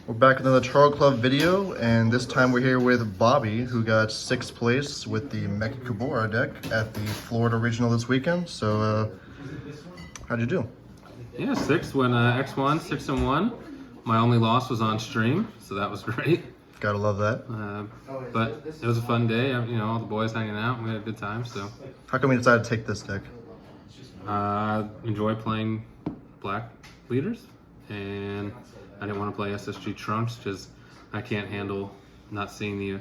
We're back in another Charl Club video, and this time we're here with Bobby, who got 6th place with the Mechikabura deck at the Florida Regional this weekend. So, how'd you do? Yeah, 6th went X1, 6-1. My only loss was on stream, so that was great. Gotta love that. But it was a fun day. You know, all the boys hanging out. We had a good time. So, how come you decided to take this deck? Enjoy playing black leaders, and I didn't want to play SSG trunks because I can't handle not seeing the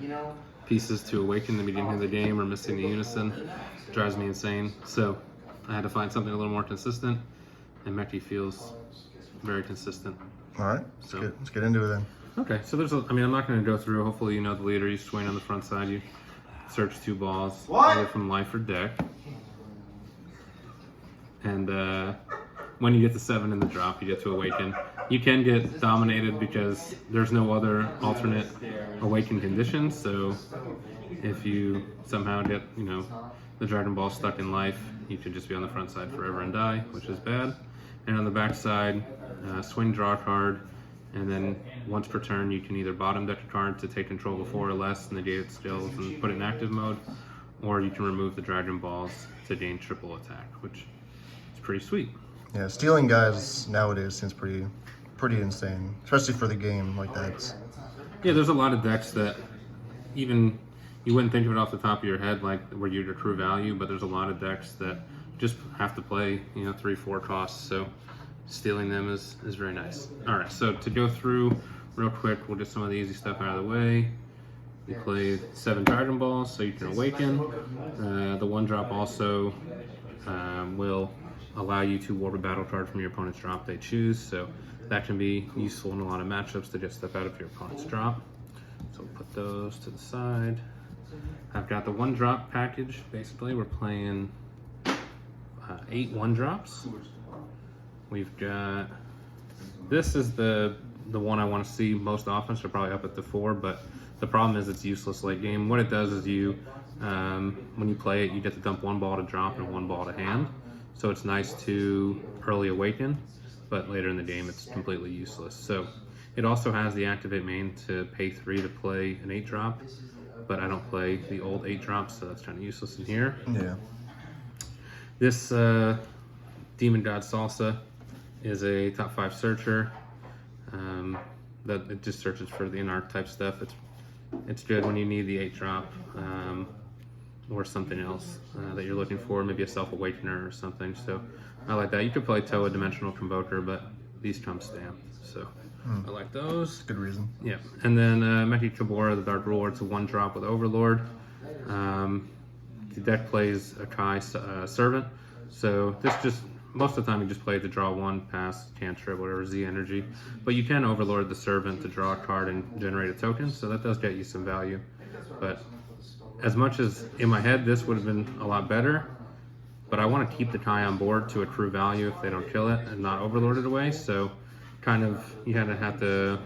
pieces to awaken the beginning of the game or missing the unison. It drives me insane. So I had to find something a little more consistent, and Mechie feels very consistent. All right, let's get into it then. Okay, so I'm not going to go through. Hopefully you know the leader. You swing on the front side. You search 2 balls, either from life or deck. And when you get to 7 in the drop, you get to awaken. You can get dominated because there's no other alternate awaken conditions. So if you somehow get, the Dragon Ball stuck in life, you could just be on the front side forever and die, which is bad. And on the back side, swing, draw a card, and then once per turn, you can either bottom deck a card to take control before or less, negate its skills, and put it in active mode, or you can remove the Dragon Balls to gain triple attack, which is pretty sweet. Yeah, stealing guys nowadays seems pretty insane, especially for the game like that. Yeah, there's a lot of decks that even you wouldn't think of it off the top of your head, like where you'd accrue value, but there's a lot of decks that just have to play, 3-4 costs. So stealing them is very nice. All right, so to go through real quick, we'll get some of the easy stuff out of the way. You play 7 Dragon Balls, so you can awaken. The 1-drop also will allow you to warp a battle card from your opponent's drop they choose, so that can be useful in a lot of matchups to get stuff out of your opponent's drop. So we'll put those to the side. I've got the 1-drop package. Basically, we're playing 8 1-drops. We've got, this is the one I want to see most often, so probably up at the 4, but the problem is it's useless late game. What it does is when you play it, you get to dump 1 ball to drop and 1 ball to hand. So it's nice to early awaken, but later in the game it's completely useless. So it also has the activate main to pay 3 to play an 8-drop, but I don't play the old 8-drops, so that's kind of useless in here. Yeah. This Demon God Salsa is a top 5 searcher. That it just searches for the in-arc type stuff. It's good when you need the 8-drop. Or something else that you're looking for, maybe a Self-Awakener or something. So I like that. You could play Toa Dimensional Convoker, but these come stamped, so I like those. Good reason. Yeah, and then Mechikabura, the Dark Ruler, it's a 1-drop with Overlord. The deck plays a Kai Servant, so this just, most of the time you just play to draw 1, pass, cantrip, whatever, Z energy. But you can Overlord the Servant to draw a card and generate a token, so that does get you some value. But as much as in my head this would have been a lot better, but I want to keep the Kai on board to accrue value if they don't kill it and not overlord it away. So kind of you kind of have to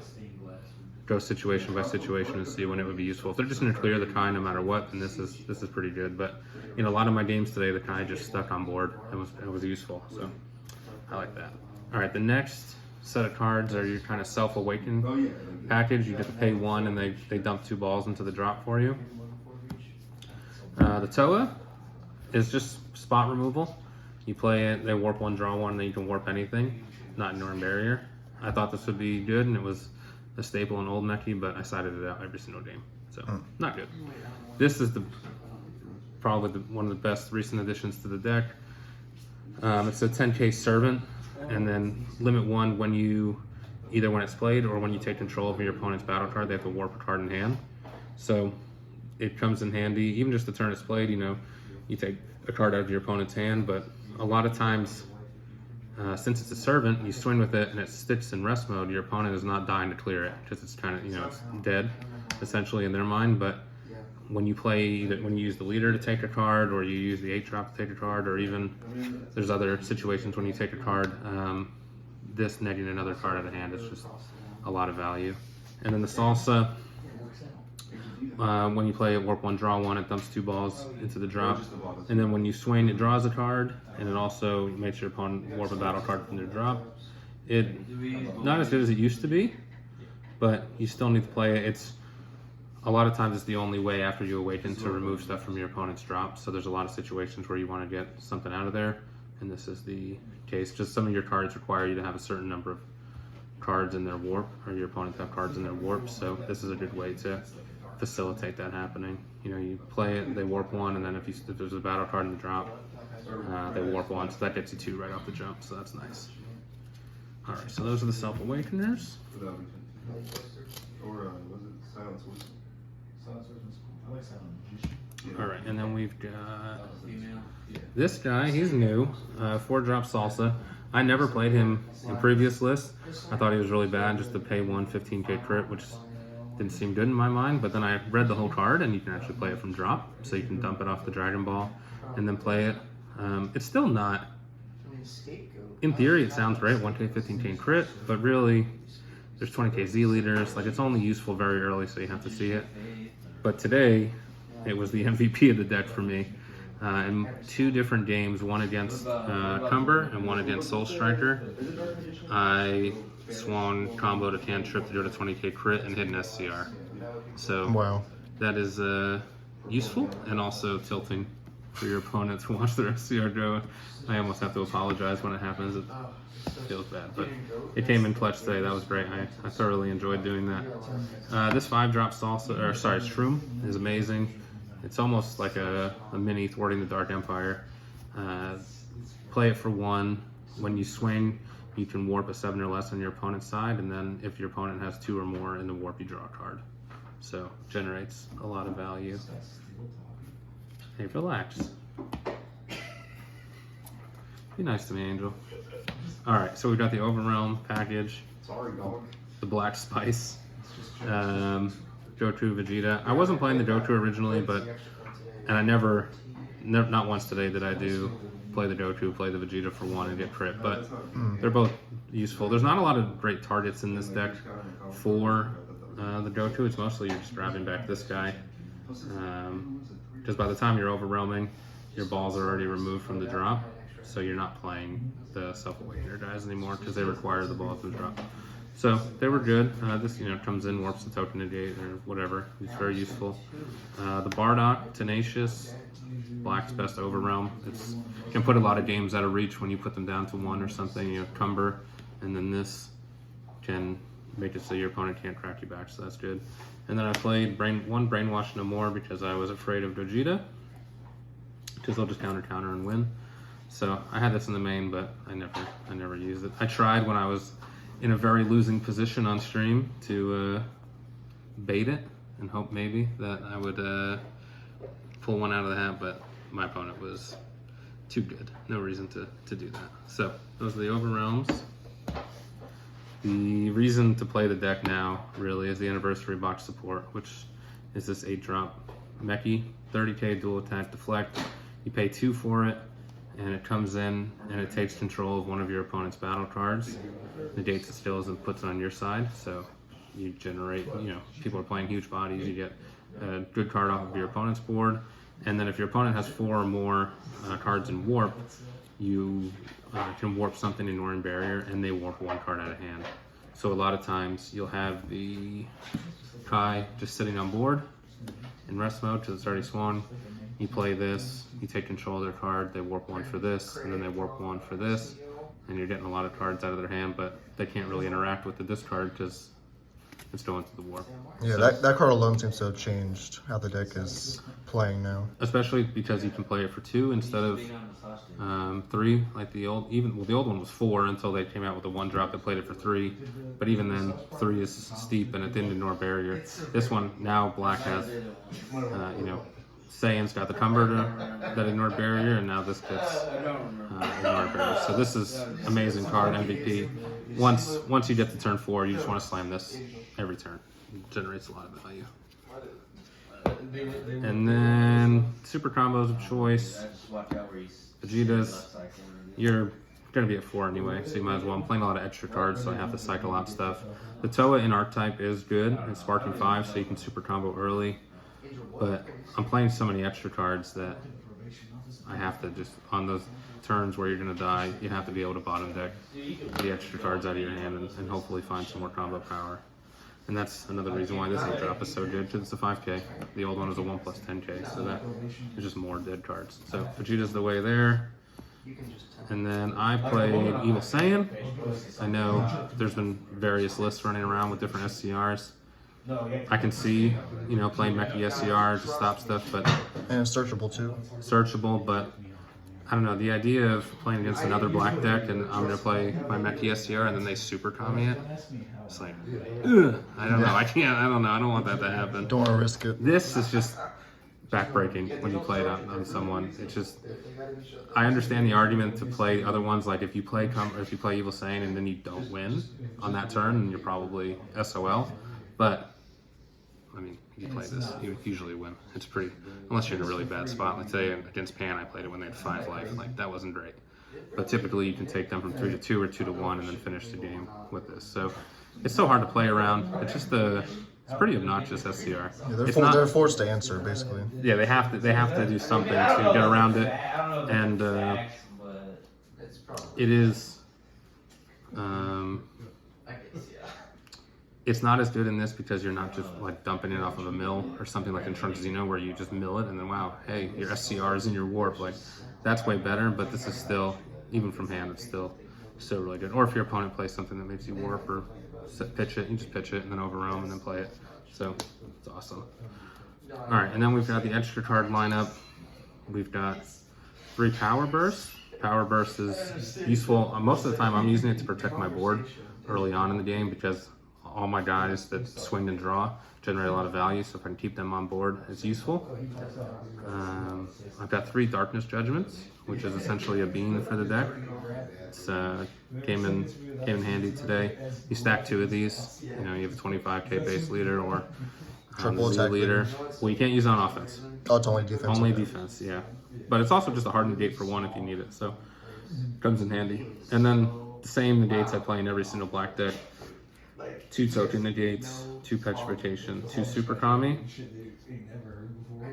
go situation by situation and see when it would be useful. If they're just going to clear the Kai no matter what, then this is pretty good. But a lot of my games today, the Kai just stuck on board. It was useful, so I like that. All right, the next set of cards are your kind of Self-Awaken package. You get to pay 1 and they dump 2 balls into the drop for you. The Toa is just spot removal. You play it, they warp 1, draw 1, and then you can warp anything, not Norm Barrier. I thought this would be good, and it was a staple in old Mechie, but I sided it out every single game, so not good. This is probably one of the best recent additions to the deck. It's a 10k Servant, and then limit 1 either when it's played or when you take control of your opponent's battle card, they have to warp a card in hand. So it comes in handy, even just the turn it's played, you take a card out of your opponent's hand, but a lot of times, since it's a servant, you swing with it and it sticks in rest mode, your opponent is not dying to clear it, because it's kind of, it's dead, essentially, in their mind. But when you play, when you use the leader to take a card, or you use the 8-drop to take a card, or even there's other situations when you take a card, this netting another card out of hand is just a lot of value. And then the Salsa, when you play it, warp 1, draw 1, it dumps 2 balls into the drop. And then when you swing, it draws a card, and it also makes your opponent warp a battle card from their drop. It not as good as it used to be, but you still need to play it. It's a lot of times it's the only way after you awaken to remove stuff from your opponent's drop. So there's a lot of situations where you want to get something out of there, and this is the case. Just some of your cards require you to have a certain number of cards in their warp, or your opponent have cards in their warp. So this is a good way to facilitate that happening. You know, you play it, they warp one, and then if there's a battle card in the drop, they warp one, so that gets you 2 right off the jump. So that's nice. All right, so those are the self-awakeners. All right, and then we've got this guy. He's new, 4-drop Salsa. I never played him in previous lists. I thought he was really bad, just to pay 1 15k crit, which didn't seem good in my mind. But then I read the whole card, and you can actually play it from drop, so you can dump it off the Dragon Ball and then play it. It's still not. In theory, it sounds great, 1k 15k crit, but really, there's 20k Z leaders. Like, it's only useful very early, so you have to see it. But today, it was the MVP of the deck for me. In 2 different games, one against Cumber and one against Soul Striker, I swung combo to cantrip to do a 20k crit and hit an SCR. So Wow. that is useful and also tilting for your opponent to watch their SCR go. I almost have to apologize when it happens. It feels bad, but it came in clutch today. That was great. I thoroughly enjoyed doing that. This 5-drop Shroom is amazing. It's almost like a mini Thwarting the Dark Empire. Play it for 1. When you swing, you can warp a 7 or less on your opponent's side, and then if your opponent has 2 or more in the warp, you draw a card. So generates a lot of value. Hey, relax. Be nice to me, Angel. All right, so we got the Overrealm package. Sorry, dog. The Black Spice. Goku Vegeta. I wasn't playing the Goku originally, and I never, not once today did I play the Goku, play the Vegeta for 1 and get crit, but they're both useful. There's not a lot of great targets in this deck for the Goku. It's mostly you're just grabbing back this guy. Because by the time you're overwhelming, your balls are already removed from the drop, so you're not playing the Self-Awakener guys anymore because they require the ball to drop. So they were good. This comes in, warps the token negate or whatever. It's very useful. The Bardock, Tenacious, Black's best Overrealm. You can put a lot of games out of reach when you put them down to 1 or something. You have Cumber, and then this can make it so your opponent can't crack you back, so that's good. And then I played one Brainwash No More because I was afraid of Gogeta, because they'll just counter and win. So I had this in the main, but I never used it. I tried when I was in a very losing position on stream to bait it and hope maybe that I would pull one out of the hat, but my opponent was too good. No reason to do that. So those are the Overrealms. The reason to play the deck now really is the Anniversary Box support, which is this 8-drop Mechie, 30k dual attack deflect. You pay 2 for it, and it comes in and it takes control of one of your opponent's battle cards, negates its skills and puts it on your side. So you generate, people are playing huge bodies, you get a good card off of your opponent's board. And then if your opponent has 4 or more cards in warp, you can warp something in Ignoring Barrier and they warp 1 card out of hand. So a lot of times you'll have the Kai just sitting on board in rest mode because it's already swung. You play this, you take control of their card, they warp 1 for this, and then they warp 1 for this, and you're getting a lot of cards out of their hand, but they can't really interact with the discard because it's going to the warp. Yeah, so, that card alone seems to have changed how the deck is playing now. Especially because you can play it for 2 instead of 3, like the old one was 4 until they came out with the 1-drop that played it for 3. But even then, 3 is steep and it didn't ignore barrier. This one, now Black has, Saiyan's got the Cumber that ignored barrier, and now this gets ignored barrier. So this is amazing card, MVP. Once you get to turn 4, you just want to slam this every turn. It generates a lot of value. And then super combos of choice. Vegeta's, you're going to be at 4 anyway, so you might as well. I'm playing a lot of extra cards, so I have to cycle out stuff. The Toa in Archetype is good. It's Sparking 5, so you can super combo early. But I'm playing so many extra cards that I have to just, on those turns where you're going to die, you have to be able to bottom deck the extra cards out of your hand and hopefully find some more combo power. And that's another reason why this drop is so good, because it's a 5K. The old one was a 1 plus 10K, so that there's just more dead cards. So Vegeta's the way there. And then I played Evil Saiyan. I know there's been various lists running around with different SCRs. I can see, playing Mechie SCR to stop stuff, but And it's searchable too. searchable, but I don't know, the idea of playing against another black deck and I'm gonna play my Mechie SCR and then they super commie it. It's like, ugh, I don't know, I don't want that to happen. Don't want to risk it. This is just backbreaking when you play it on someone. It's just, I understand the argument to play other ones, like if you play Evil Saiyan and then you don't win on that turn, then you're probably SOL. But I mean, you play this, you usually win. It's pretty, unless you're in a really bad spot. Like today against Pan, I played it when they had 5 life. Like that wasn't great. But typically you can take them from 3 to 2 or 2 to 1 and then finish the game with this. So it's so hard to play around. It's just it's pretty obnoxious SCR. Yeah, they're forced to answer basically. Yeah, they have to do something to get around it, and it is. It's not as good in this because you're not just like dumping it off of a mill or something like in Trunks Xeno where you just mill it and then wow, hey, your SCR is in your warp. Like that's way better, but this is still, even from hand, it's still really good. Or if your opponent plays something that makes you warp or pitch it, you just pitch it and then overroam and then play it. So it's awesome. All right, and then we've got the extra card lineup. We've got 3 Power Bursts. Power Burst is useful. Most of the time I'm using it to protect my board early on in the game because all my guys that swing and draw generate a lot of value, so if I can keep them on board, it's useful. I've got 3 Darkness Judgments, which is essentially a bean for the deck. It's came in handy today. You stack 2 of these. You have a 25k base leader or triple attack leader. Well, you can't use it on offense. Oh, it's only defense. Only defense, yeah. But it's also just a hard negate for 1 if you need it, so comes in handy. And then the same negates I play in every single black deck. 2 token negates, 2 petrification, 2 super kami.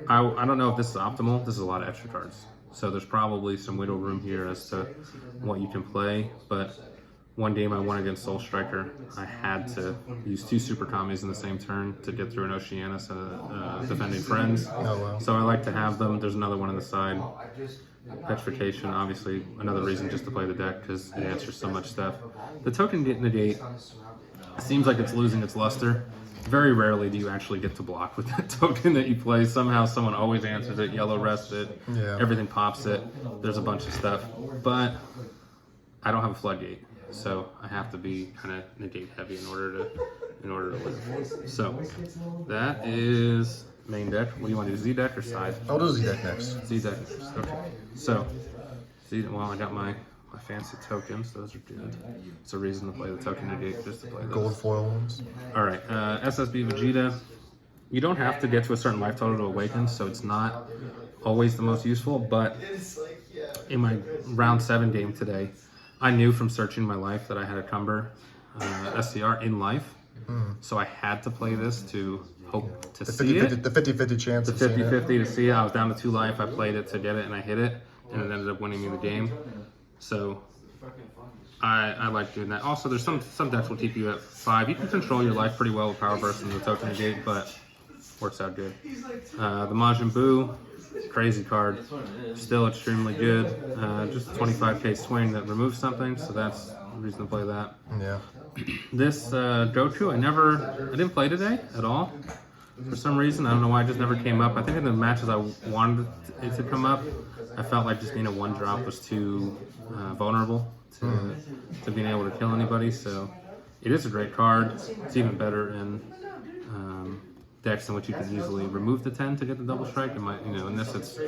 I don't know if this is optimal. This is a lot of extra cards. So there's probably some wiggle room here as to what you can play. But one game I won against Soul Striker, I had to use 2 super commies in the same turn to get through an Oceanus defending friends. Oh, wow. So I like to have them. There's another one on the side. Petrification, obviously, another reason just to play the deck because it answers so much stuff. The token negate seems like it's losing its luster. Very rarely do you actually get to block with that token that you play. Somehow someone always answers it, yellow rest it, everything pops it. There's a bunch of stuff. But I don't have a floodgate, so I have to be kind of negate heavy in order to win. So that is main deck. What do you want to do, Z deck or side? I'll do Z deck next. Z deck next, okay. So, I got my fancy tokens, those are good. It's a reason to play the token negate, just to play those. Gold foil ones. Alright, SSB Vegeta. You don't have to get to a certain life total to awaken, so it's not always the most useful, but in my round 7 game today, I knew from searching my life that I had a Cumber SCR in life, so I had to play this to hope to see it. The 50-50 chance. The 50-50 to see it. I was down to 2 life, I played it to get it, and I hit it, and it ended up winning me the game. So I like doing that. Also, there's some decks will keep you at 5. You can control your life pretty well with Power Burst and the token negate, but works out good. The Majin Buu, crazy card. Still extremely good. Just a 25k swing that removes something, so that's the reason to play that. Yeah. This Goku, I didn't play today at all. For some reason, I don't know why, it just never came up. I think in the matches I wanted it to come up, I felt like just being a 1-drop was too vulnerable to being able to kill anybody. So it is a great card. It's even better in decks in which you can easily remove the 10 to get the double strike. It might, in this, it's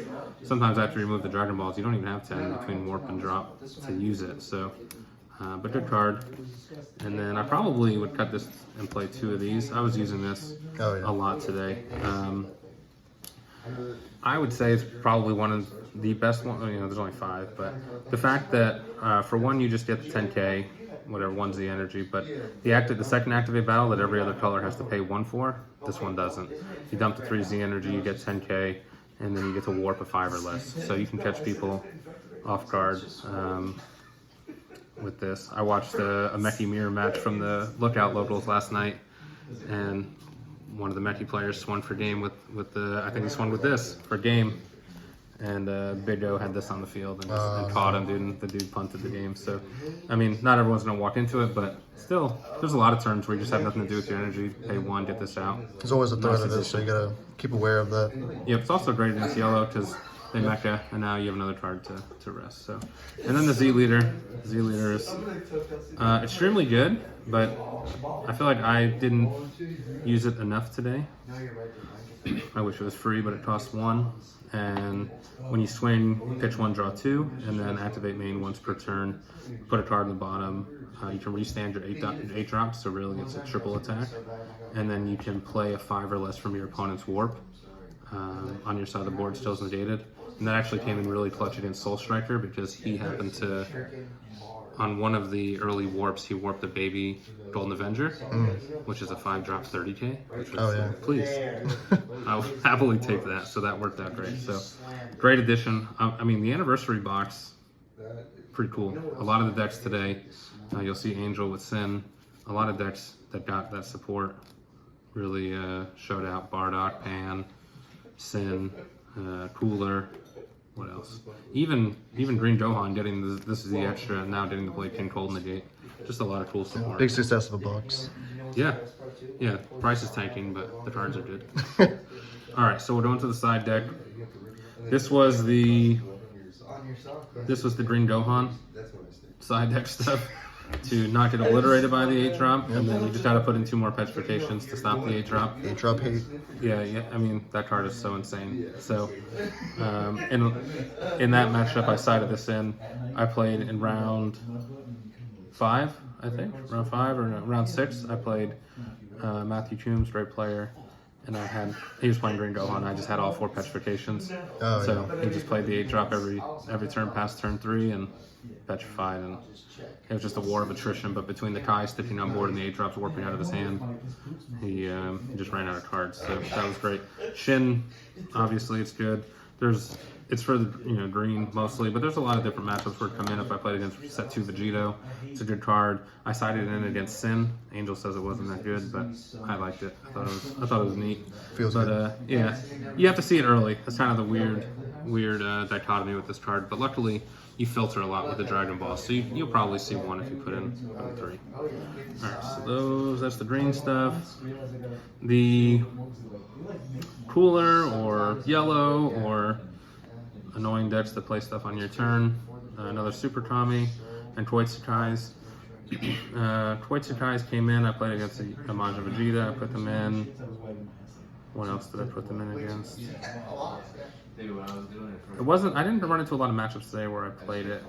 sometimes after you remove the Dragon Balls, you don't even have 10 between warp and drop to use it. So, but good card. And then I probably would cut this and play 2 of these. I was using this a lot today. I would say it's probably one of the best ones. There's only 5, but the fact that for one you just get the 10k, whatever, 1's the energy, but the second activate battle that every other color has to pay 1 for, this one doesn't. You dump the 3Z energy, you get 10k, and then you get to warp a 5 or less. So you can catch people off guard with this. I watched a Mechie mirror match from the Lookout locals last night, and one of the Mechie players swung for game with the, I think he swung with this for game. And Big O had this on the field and caught him, dude, and the dude punted the game. So, I mean, not everyone's going to walk into it, but still, there's a lot of turns where you just have nothing to do with your energy. Pay one, get this out. There's always a threat of this, so you got to keep aware of that. Yep, it's also great against yellow because they mecha, and now you have another card to rest. So, and then the Z leader. Z leader is extremely good, but I feel like I didn't use it enough today. I wish it was free, but it costs 1. And when you swing, pitch 1, draw 2, and then activate main once per turn. Put a card in the bottom. You can restand your 8 drops, so really it's a triple attack. And then you can play a 5 or less from your opponent's warp. On your side of the board, still is negated. And that actually came in really clutch against Soul Striker because he happened to, on one of the early warps, he warped the baby Golden Avenger, which is a 5-drop 30k. Which was, please. I would happily take that, so that worked out great. So, great addition. I mean, the anniversary box, pretty cool. A lot of the decks today, you'll see Angel with Sin. A lot of decks that got that support really showed out. Bardock, Pan, Sin, Cooler. What else? Even Green Gohan getting this is the extra, and now getting the Blade King Cold Negate. Just a lot of cool support. Big success of a box. Yeah. Price is tanking, but the cards are good. All right, so we'll go into the side deck. This was the Green Gohan side deck stuff to not get obliterated by the 8-drop, and then you just got to put in 2 more petrifications to stop the 8-drop. 8-drop hate. Yeah. I mean, that card is so insane. So, in that matchup, I sided this in. I played in round 5, I think. Round 5 or no, round 6. I played Matthew Coombs, great player. And he was playing Green Gohan. I just had all 4 petrifications. He just played the 8-drop every turn past turn 3 and petrified. And it was just a war of attrition. But between the Kai sticking on board and the 8-drops warping out of his hand, he just ran out of cards. So that was great. Shin, obviously, it's good. It's for the green mostly, but there's a lot of different matchups where it come in. If I played against set 2 Vegito, it's a good card. I sided in against Sin. Angel says it wasn't that good, but I liked it. I thought it was neat. Feels good. Yeah, you have to see it early. That's kind of the weird dichotomy with this card. But luckily, you filter a lot with the Dragon Ball, so you'll probably see 1 if you put in 3. All right, so that's the green stuff. The cooler or yellow or annoying decks that play stuff on your turn. Another Super Kami and Koitsukais. Koitsukais came in. I played against a Majin Vegeta. I put them in. What else did I put them in against? I didn't run into a lot of matchups today where I played it.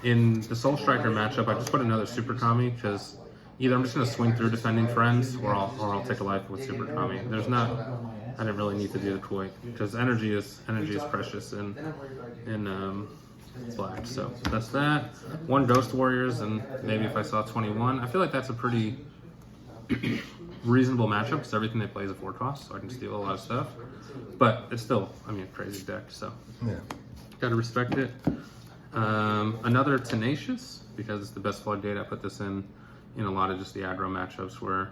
In the Soul Striker matchup, I just put another Super Kami because either I'm just going to swing through defending friends or I'll take a life with Super Kami. I didn't really need to do the Koi because energy is precious in black. So that's that. 1 Ghost Warriors, and maybe if I saw 21, I feel like that's a pretty reasonable matchup because everything they play is a 4 cost, so I can steal a lot of stuff. But it's still, a crazy deck. So gotta respect it. Another Tenacious because it's the best flood data. I put this in a lot of just the aggro matchups where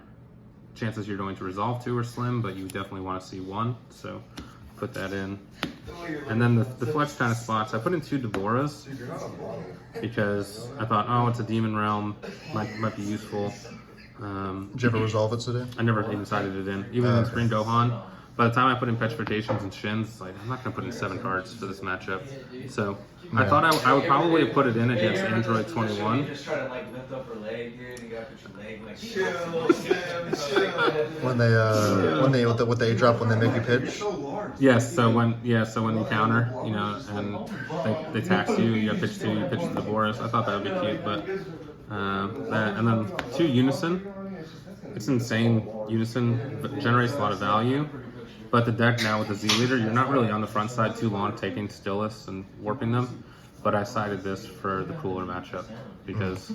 chances you're going to resolve 2 are slim, but you definitely want to see 1, so put that in. And then the flex kind of spots, I put in 2 Devoras because I thought, it's a Demon Realm, might be useful. Did you ever resolve it today? I never even sided it in, even against Green Gohan. By the time I put in Petrifications and Shins, it's like, I'm not going to put in 7 cards for this matchup. So I thought I would probably have put it in against Android 21. You just try to lift up her leg, dude, and you gotta put your leg When they with the 8-drop when they make you pitch. Yes, so when you counter, and they tax you have pitch 2, you pitch the Boris. I thought that would be cute, but that, and then 2 Unison. It's insane. Unison generates a lot of value. But the deck now with the Z Leader, you're not really on the front side too long taking Stillus and warping them. But I sided this for the cooler matchup because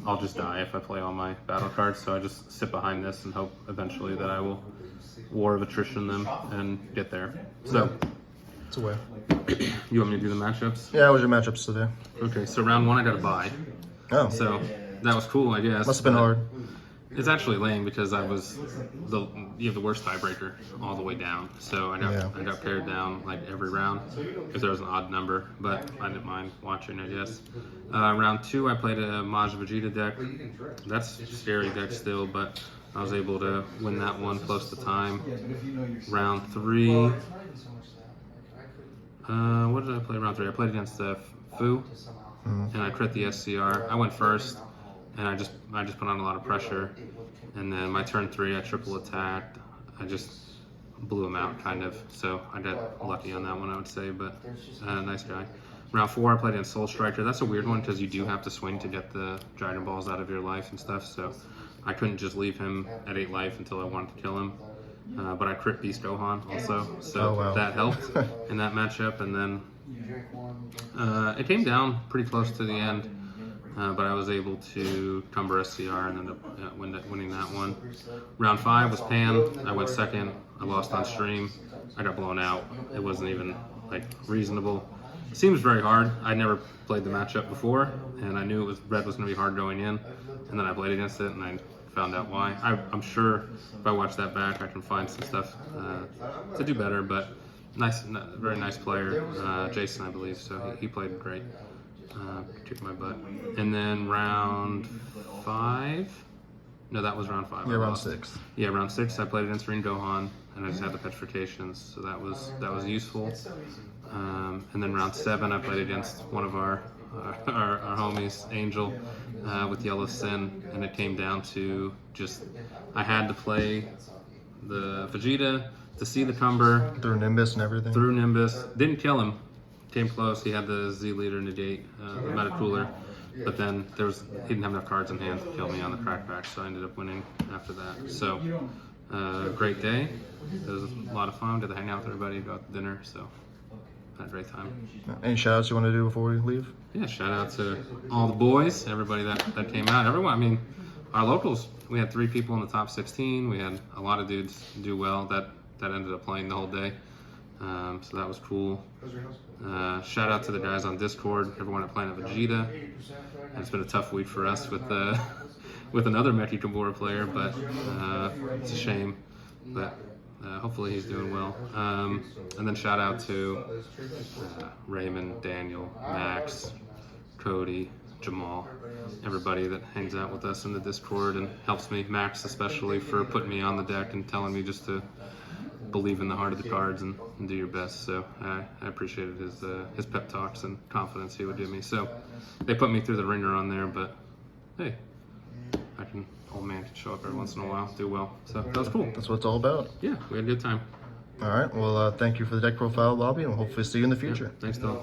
I'll just die if I play all my battle cards. So I just sit behind this and hope eventually that I will War of Attrition them and get there. So it's a way. You want me to do the matchups? Yeah, what was your matchups today? Okay, so round 1 I got a bye. Oh. So that was cool, I guess. Must have been hard. It's actually lame because you have the worst tiebreaker all the way down. So I got paired down like every round if there was an odd number, but I didn't mind watching it. Yes. Round 2, I played a Maj Vegeta deck. That's a scary deck still, but I was able to win that one close to time. Round 3. What did I play round 3? I played against Fu, and I crit the SCR. I went first, and I just put on a lot of pressure. And then my turn 3, I triple attacked. I just blew him out, kind of. So I got lucky on that one, I would say, but nice guy. Round 4, I played against Soul Striker. That's a weird one because you do have to swing to get the Dragon Balls out of your life and stuff. So I couldn't just leave him at 8 life until I wanted to kill him. But I crit Beast Gohan also, so that helped in that matchup. And then it came down pretty close to the end, but I was able to cumber SCR and ended up winning that one. Round 5 was Pan. I went second. I lost on stream. I got blown out. It wasn't even like reasonable. It seems very hard. I never played the matchup before, and I knew red was going to be hard going in, and then I played against it, and I found out why. I'm sure if I watch that back, I can find some stuff to do better, but very nice player, Jason, I believe, so he played great. Kicked my butt. And then round 5, no, that was round 5. Yeah, round 6. Yeah, round 6, I played against Rin Gohan, and I just had the petrifications, so that was useful. And then round 7, I played against one of our homies, Angel, with Yellow Sin, and it came down to just I had to play the Vegeta to see the Cumber Through Nimbus and everything? through Nimbus. Didn't kill him. Came close. He had the Z Leader negate, the Meta Cooler, but then he didn't have enough cards in hand to kill me on the crack pack, so I ended up winning after that. So great day. It was a lot of fun. Got to hang out with everybody, go out to dinner, so had a great time. Any shout outs you want to do before we leave? Yeah, shout out to all the boys, everybody that came out, everyone. I mean, our locals, we had 3 people in the top 16. We had a lot of dudes do well that ended up playing the whole day. So that was cool. Shout out to the guys on Discord, everyone at Planet Vegeta. And it's been a tough week for us with another Mechikabura player, but it's a shame. But hopefully he's doing well. And then shout out to Raymond, Daniel, Max, Cody, Jamal, everybody that hangs out with us in the Discord and helps me. Max especially for putting me on the deck and telling me just to believe in the heart of the cards and do your best. So I appreciated his pep talks and confidence he would give me. So they put me through the ringer on there, but hey, old man can show up every once in a while, do well. So that was cool. That's what it's all about. Yeah, we had a good time. All right. Well, thank you for the deck profile, Bobby, and we'll hopefully see you in the future. Thanks, Tom.